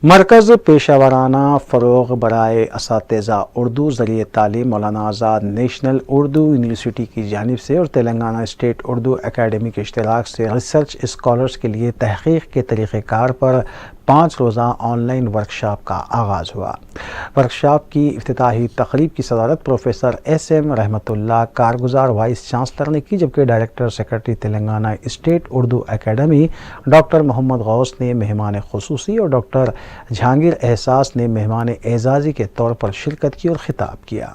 مرکز پیشہ ورانہ فروغ برائے اساتذہ اردو ذریعہ تعلیم مولانا آزاد نیشنل اردو یونیورسٹی کی جانب سے اور تلنگانہ اسٹیٹ اردو اکیڈمی کے اشتراک سے ریسرچ اسکالرز کے لیے تحقیق کے طریقہ کار پر 5 روزہ آن لائن ورکشاپ کا آغاز ہوا۔ ورکشاپ کی افتتاحی تقریب کی صدارت پروفیسر ایس ایم رحمت اللہ کارگزار وائس چانسلر نے کی، جبکہ director secretary Telangana state Urdu academy doctor Mohammed Ghouse نے مہمان خصوصی اور ڈاکٹر جہانگیر احساس نے مہمان اعزازی کے طور پر شرکت کی اور خطاب کیا۔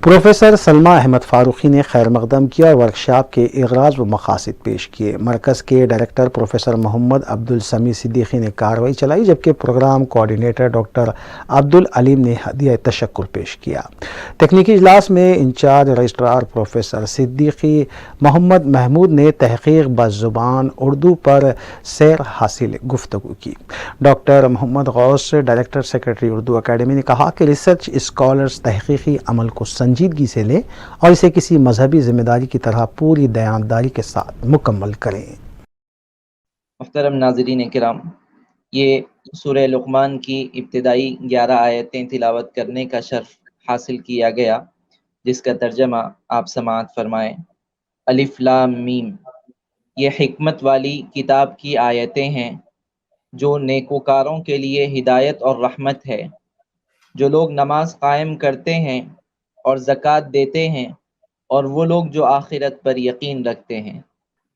پروفیسر سلمہ احمد فاروقی نے خیر مقدم کیا اور ورکشاپ کے اغراض و مقاصد پیش کیے۔ مرکز کے ڈائریکٹر پروفیسر محمد عبدالسمیع صدیقی نے کارروائی چلائی، جبکہ پروگرام کوآرڈینیٹر ڈاکٹر عبدالعلیم نے ہدیہ تشکر پیش کیا۔ تکنیکی اجلاس میں انچارج رجسٹرار پروفیسر صدیقی محمد محمود نے تحقیق بزبان اردو پر سیر حاصل گفتگو کی۔ ڈاکٹر محمد غوث ڈائریکٹر سیکرٹری اردو اکیڈمی نے کہا کہ ریسرچ اسکالرز تحقیقی عمل کو سنجیدگی سے لیں اور اسے کسی مذہبی ذمہ داری کی طرح پوری دیانتداری کے ساتھ مکمل کریں۔ محترم ناظرین کرام، یہ سورہ لقمان کی ابتدائی 11 آیتیں تلاوت کرنے کا شرف حاصل کیا گیا، جس کا ترجمہ آپ سماعت فرمائیں۔ الف لام میم، یہ حکمت والی کتاب کی آیتیں ہیں جو نیکوکاروں کے لیے ہدایت اور رحمت ہے، جو لوگ نماز قائم کرتے ہیں اور زکوٰۃ دیتے ہیں، اور وہ لوگ جو آخرت پر یقین رکھتے ہیں۔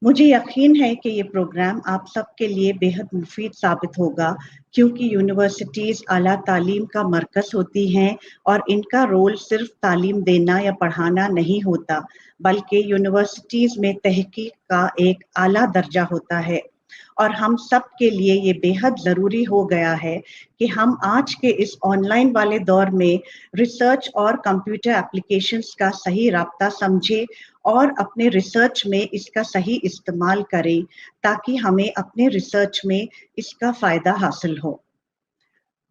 مجھے یقین ہے کہ یہ پروگرام آپ سب کے لیے بے حد مفید ثابت ہوگا، کیونکہ یونیورسٹیز اعلیٰ تعلیم کا مرکز ہوتی ہیں اور ان کا رول صرف تعلیم دینا یا پڑھانا نہیں ہوتا، بلکہ یونیورسٹیز میں تحقیق کا ایک اعلیٰ درجہ ہوتا ہے، اور ہم سب کے لیے یہ بے حد ضروری ہو گیا ہے کہ ہم آج کے اس آن لائن والے دور میں ریسرچ اور کمپیوٹر اپلیکیشنز کا صحیح رابطہ سمجھیں اور اپنے ریسرچ میں اس کا صحیح استعمال کریں، تاکہ ہمیں اپنے ریسرچ میں اس کا فائدہ حاصل ہو۔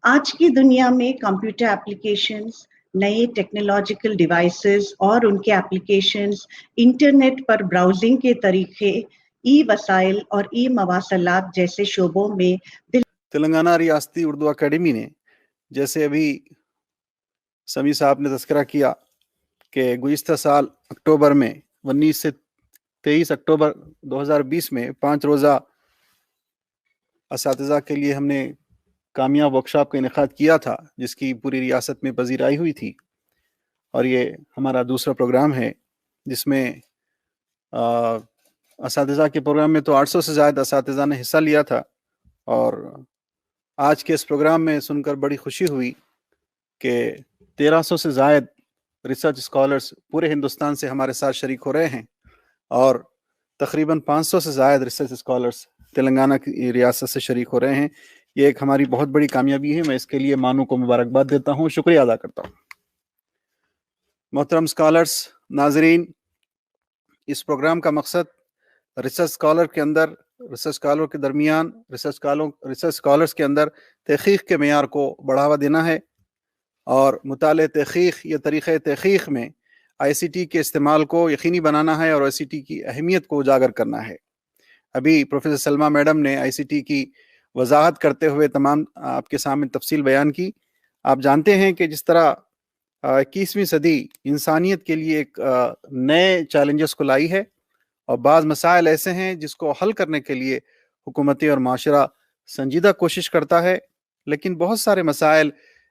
آج کی دنیا میں کمپیوٹر اپلیکیشنز، نئے ٹیکنالوجیکل ڈیوائسز اور ان کے اپلیکیشنز، انٹرنیٹ پر براؤزنگ کے طریقے، ای وسائل اور ای مواصلات جیسے شعبوں میں تلنگانہ ریاستی اردو اکیڈمی نے، جیسے ابھی سمیع صاحب نے تذکرہ کیا کہ گزشتہ سال اکتوبر میں 19 سے 23 اکتوبر 2020 میں 5 روزہ اساتذہ کے لیے ہم نے کامیاب ورکشاپ کا انعقاد کیا تھا، جس کی پوری ریاست میں پذیرائی ہوئی تھی، اور یہ ہمارا دوسرا پروگرام ہے جس میں اساتذہ کے پروگرام میں تو 800 سے زائد اساتذہ نے حصہ لیا تھا، اور آج کے اس پروگرام میں سن کر بڑی خوشی ہوئی کہ 1300 سے زائد ریسرچ اسکالرز پورے ہندوستان سے ہمارے ساتھ شریک ہو رہے ہیں، اور تقریباً 500 سے زائد ریسرچ اسکالرز تلنگانہ کی ریاست سے شریک ہو رہے ہیں۔ یہ ایک ہماری بہت بڑی کامیابی ہے، میں اس کے لیے مانو کو مبارکباد دیتا ہوں، شکریہ ادا کرتا ہوں۔ محترم اسکالرز، ناظرین، اس پروگرام کا مقصد ریسرچ اسکالر کے اندر، ریسرچ اسکالر کے درمیان، ریسرچ اسکالرز کے اندر تحقیق کے معیار کو بڑھاوا دینا ہے، اور مطالعہ تحقیق یا طریقہ تحقیق میں آئی سی ٹی کے استعمال کو یقینی بنانا ہے اور آئی سی ٹی کی اہمیت کو اجاگر کرنا ہے۔ ابھی پروفیسر سلمہ میڈم نے آئی سی ٹی کی وضاحت کرتے ہوئے تمام آپ کے سامنے تفصیل بیان کی۔ آپ جانتے ہیں کہ جس طرح 21ویں صدی انسانیت کے لیے ایک نئے چیلنجز کو لائی ہے، اور بعض مسائل ایسے ہیں جس کو حل کرنے کے لیے حکومتیں اور معاشرہ سنجیدہ کوشش کرتا ہے، لیکن بہت سارے مسائل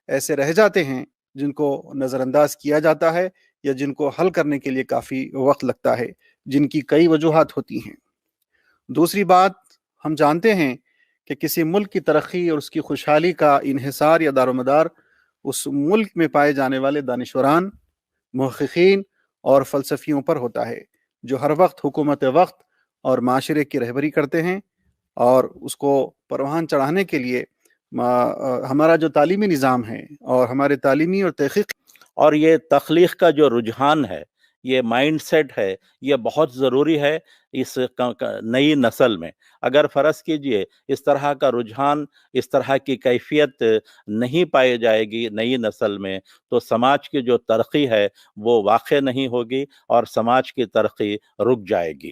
ایسے رہ جاتے ہیں جن کو نظر انداز کیا جاتا ہے یا جن کو حل کرنے کے لیے کافی وقت لگتا ہے، جن کی کئی وجوہات ہوتی ہیں۔ دوسری بات، ہم جانتے ہیں کہ کسی ملک کی ترقی اور اس کی خوشحالی کا انحصار یا دار و مدار اس ملک میں پائے جانے والے دانشوران، محققین اور فلسفیوں پر ہوتا ہے، جو ہر وقت حکومت وقت اور معاشرے کی رہبری کرتے ہیں، اور اس کو پروان چڑھانے کے لیے ہمارا جو تعلیمی نظام ہے اور ہمارے تعلیمی اور تحقیق اور یہ تخلیق کا جو رجحان ہے، یہ مائنڈ سیٹ ہے، یہ بہت ضروری ہے اس نئی نسل میں۔ اگر فرض کیجئے اس طرح کا رجحان، اس طرح کی کیفیت نہیں پائی جائے گی نئی نسل میں، تو سماج کی جو ترقی ہے وہ واقع نہیں ہوگی اور سماج کی ترقی رک جائے گی۔